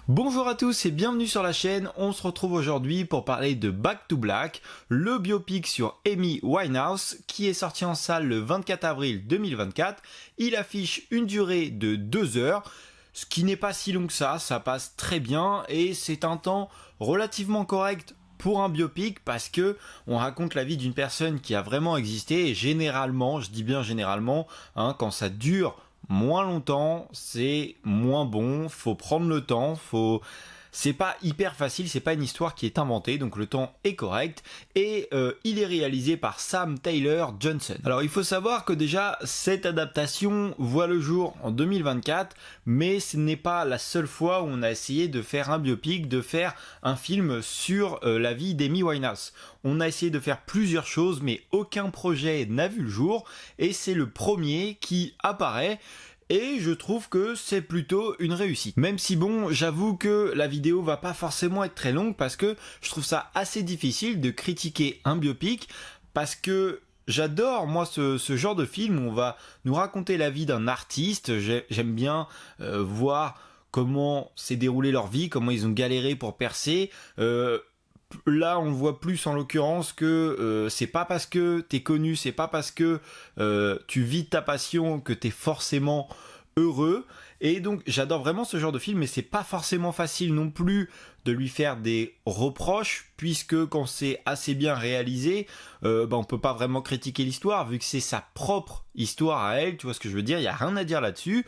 Bonjour à tous et bienvenue sur la chaîne, on se retrouve aujourd'hui pour parler de Back to Black, le biopic sur Amy Winehouse qui est sorti en salle le 24 avril 2024. Il affiche une durée de 2 heures, ce qui n'est pas si long que ça passe très bien et c'est un temps relativement correct pour un biopic parce que on raconte la vie d'une personne qui a vraiment existé et généralement, je dis bien généralement, quand ça dure moins longtemps, c'est moins bon, faut prendre le temps, c'est pas hyper facile, c'est pas une histoire qui est inventée, donc le temps est correct, et il est réalisé par Sam Taylor Johnson. Alors il faut savoir que déjà, cette adaptation voit le jour en 2024, mais ce n'est pas la seule fois où on a essayé de faire un biopic, de faire un film sur la vie d'Amy Winehouse. On a essayé de faire plusieurs choses, mais aucun projet n'a vu le jour, et c'est le premier qui apparaît. Et je trouve que c'est plutôt une réussite. Même si bon, j'avoue que la vidéo va pas forcément être très longue parce que je trouve ça assez difficile de critiquer un biopic parce que j'adore moi ce genre de film où on va nous raconter la vie d'un artiste. J'aime bien voir comment s'est déroulée leur vie, comment ils ont galéré pour percer. Là, on voit plus en l'occurrence que c'est pas parce que t'es connu, c'est pas parce que tu vis de ta passion que t'es forcément heureux. Et donc, j'adore vraiment ce genre de film, mais c'est pas forcément facile non plus de lui faire des reproches, puisque quand c'est assez bien réalisé, on peut pas vraiment critiquer l'histoire, vu que c'est sa propre histoire à elle, tu vois ce que je veux dire, il y a rien à dire là-dessus.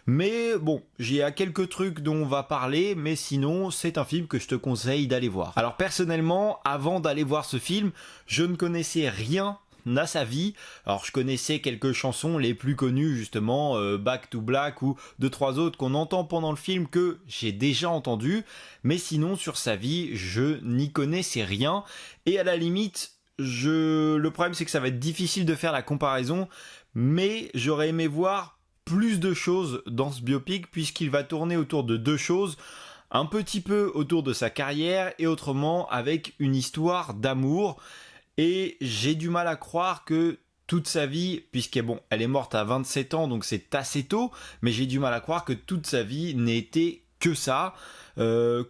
Mais bon, j'ai quelques trucs dont on va parler, mais sinon, c'est un film que je te conseille d'aller voir. Alors personnellement, avant d'aller voir ce film, je ne connaissais rien à sa vie. Alors je connaissais quelques chansons les plus connues, justement, Back to Black ou 2-3 autres qu'on entend pendant le film que j'ai déjà entendu. Mais sinon, sur sa vie, je n'y connaissais rien. Et à la limite, le problème c'est que ça va être difficile de faire la comparaison, mais j'aurais aimé voir plus de choses dans ce biopic puisqu'il va tourner autour de deux choses, un petit peu autour de sa carrière et autrement avec une histoire d'amour. Et j'ai du mal à croire que toute sa vie, elle est morte à 27 ans donc c'est assez tôt, mais j'ai du mal à croire que toute sa vie n'ait été que ça.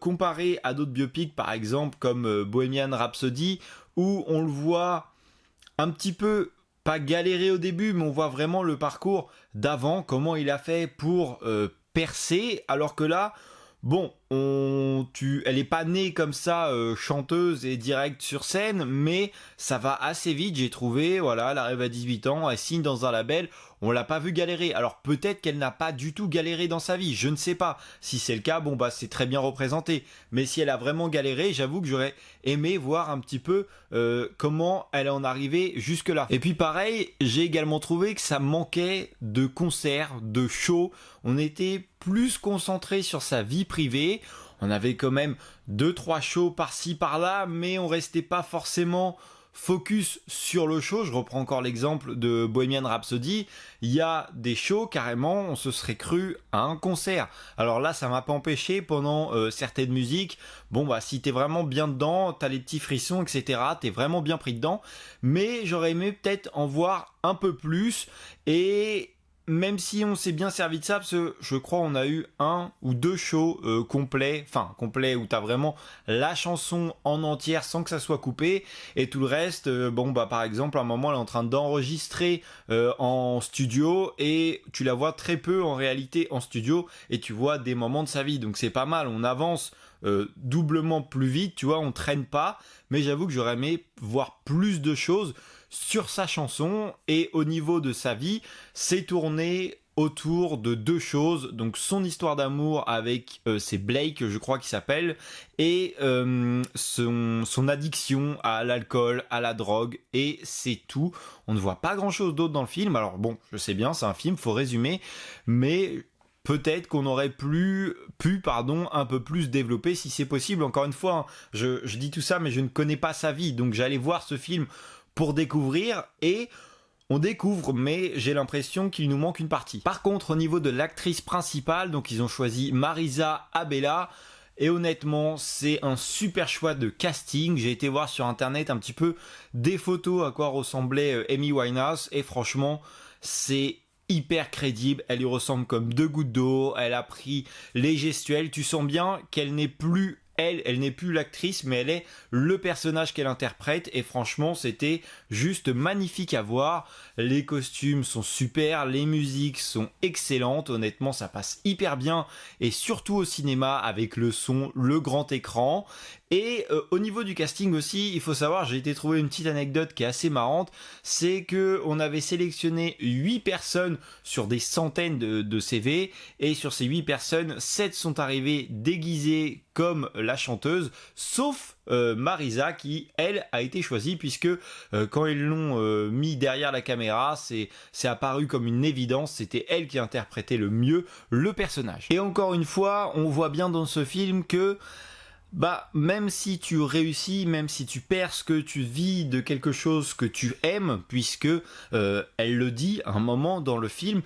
Comparé à d'autres biopics par exemple comme Bohemian Rhapsody où on le voit un petit peu pas galérer au début, mais on voit vraiment le parcours d'avant, comment il a fait pour percer, alors que là, bon, elle est pas née comme ça, chanteuse et direct sur scène, mais ça va assez vite, j'ai trouvé, voilà, elle arrive à 18 ans, elle signe dans un label, on l'a pas vu galérer, alors peut-être qu'elle n'a pas du tout galéré dans sa vie, je ne sais pas, si c'est le cas, c'est très bien représenté, mais si elle a vraiment galéré, j'avoue que j'aurais aimé voir un petit peu comment elle en est arrivée jusque là. Et puis pareil, j'ai également trouvé que ça manquait de concerts, de shows, on était plus concentré sur sa vie privée, on avait quand même 2-3 shows par-ci par-là, mais on restait pas forcément focus sur le show. Je reprends encore l'exemple de Bohemian Rhapsody, il y a des shows carrément, on se serait cru à un concert. Alors là, ça m'a pas empêché pendant certaines musiques, si t'es vraiment bien dedans, t'as les petits frissons, etc., t'es vraiment bien pris dedans, mais j'aurais aimé peut-être en voir un peu plus, et même si on s'est bien servi de ça, parce que je crois on a eu 1 ou 2 shows complets où t'as vraiment la chanson en entière sans que ça soit coupé, et tout le reste, par exemple à un moment elle est en train d'enregistrer en studio, et tu la vois très peu en réalité en studio, et tu vois des moments de sa vie, donc c'est pas mal, on avance doublement plus vite, tu vois, on traîne pas, mais j'avoue que j'aurais aimé voir plus de choses sur sa chanson. Et au niveau de sa vie, c'est tourné autour de deux choses, donc son histoire d'amour avec c'est Blake, je crois qu'il s'appelle, et son addiction à l'alcool, à la drogue, et c'est tout. On ne voit pas grand chose d'autre dans le film. Alors je sais bien, c'est un film, faut résumer, mais peut-être qu'on aurait pu un peu plus développer si c'est possible. Encore une fois, je dis tout ça, mais je ne connais pas sa vie, donc j'allais voir ce film pour découvrir, et on découvre, mais j'ai l'impression qu'il nous manque une partie. Par contre, au niveau de l'actrice principale, donc ils ont choisi Marisa Abela, et honnêtement, c'est un super choix de casting. J'ai été voir sur internet un petit peu des photos à quoi ressemblait Amy Winehouse, et franchement, c'est hyper crédible, elle lui ressemble comme deux gouttes d'eau, elle a pris les gestuels, tu sens bien qu'elle n'est plus elle n'est plus l'actrice, mais elle est le personnage qu'elle interprète, et franchement c'était juste magnifique à voir. Les costumes sont super, les musiques sont excellentes, honnêtement ça passe hyper bien, et surtout au cinéma avec le son, le grand écran. Et au niveau du casting aussi, il faut savoir, j'ai été trouver une petite anecdote qui est assez marrante, c'est que on avait sélectionné 8 personnes sur des centaines de CV, et sur ces 8 personnes, 7 sont arrivées déguisées comme la chanteuse, sauf Marisa qui, elle, a été choisie, puisque quand ils l'ont mis derrière la caméra, c'est apparu comme une évidence, c'était elle qui interprétait le mieux le personnage. Et encore une fois, on voit bien dans ce film que même si tu réussis, même si tu perces, que tu vis de quelque chose que tu aimes, puisque elle le dit à un moment dans le film,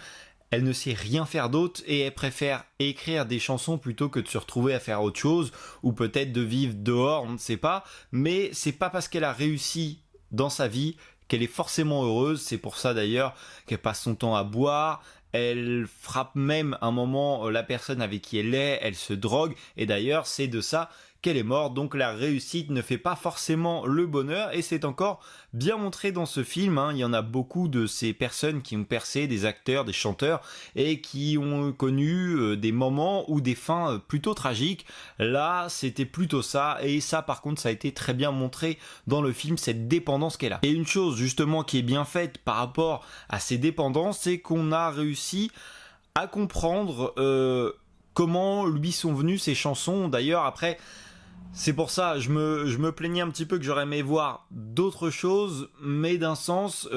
elle ne sait rien faire d'autre et elle préfère écrire des chansons plutôt que de se retrouver à faire autre chose, ou peut-être de vivre dehors, on ne sait pas, mais c'est pas parce qu'elle a réussi dans sa vie qu'elle est forcément heureuse. C'est pour ça d'ailleurs qu'elle passe son temps à boire, elle frappe même un moment la personne avec qui elle est, elle se drogue, et d'ailleurs c'est de ça qu'elle est morte. Donc la réussite ne fait pas forcément le bonheur, et c'est encore bien montré dans ce film, hein. Il y en a beaucoup de ces personnes qui ont percé, des acteurs, des chanteurs, et qui ont connu des moments ou des fins plutôt tragiques. Là c'était plutôt ça, et ça par contre ça a été très bien montré dans le film, cette dépendance qu'elle a. Et une chose justement qui est bien faite par rapport à ces dépendances, c'est qu'on a réussi à comprendre comment lui sont venues ces chansons. D'ailleurs après, c'est pour ça, je me plaignais un petit peu que j'aurais aimé voir d'autres choses, mais d'un sens,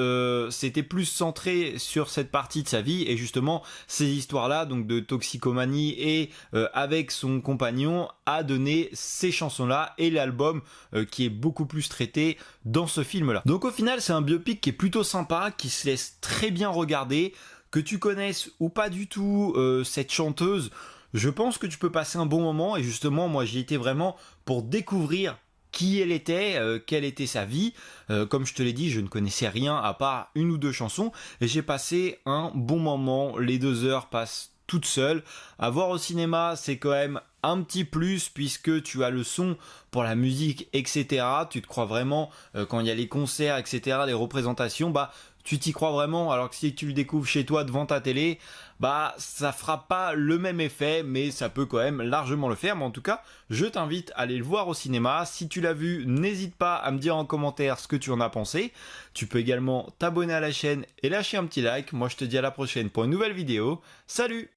c'était plus centré sur cette partie de sa vie, et justement, ces histoires-là, donc de toxicomanie, et avec son compagnon, a donné ces chansons-là, et l'album qui est beaucoup plus traité dans ce film-là. Donc au final, c'est un biopic qui est plutôt sympa, qui se laisse très bien regarder, que tu connaisses ou pas du tout cette chanteuse. Je pense que tu peux passer un bon moment, et justement moi j'y étais vraiment pour découvrir qui elle était, quelle était sa vie. Comme je te l'ai dit, je ne connaissais rien à part une ou deux chansons, et j'ai passé un bon moment. Les 2 heures passent toutes seules. À voir au cinéma, c'est quand même un petit plus, puisque tu as le son pour la musique, etc. Tu te crois vraiment, quand il y a les concerts, etc., les représentations, tu t'y crois vraiment, alors que si tu le découvres chez toi devant ta télé, ça fera pas le même effet, mais ça peut quand même largement le faire. Mais en tout cas, je t'invite à aller le voir au cinéma. Si tu l'as vu, n'hésite pas à me dire en commentaire ce que tu en as pensé. Tu peux également t'abonner à la chaîne et lâcher un petit like. Moi je te dis à la prochaine pour une nouvelle vidéo. Salut!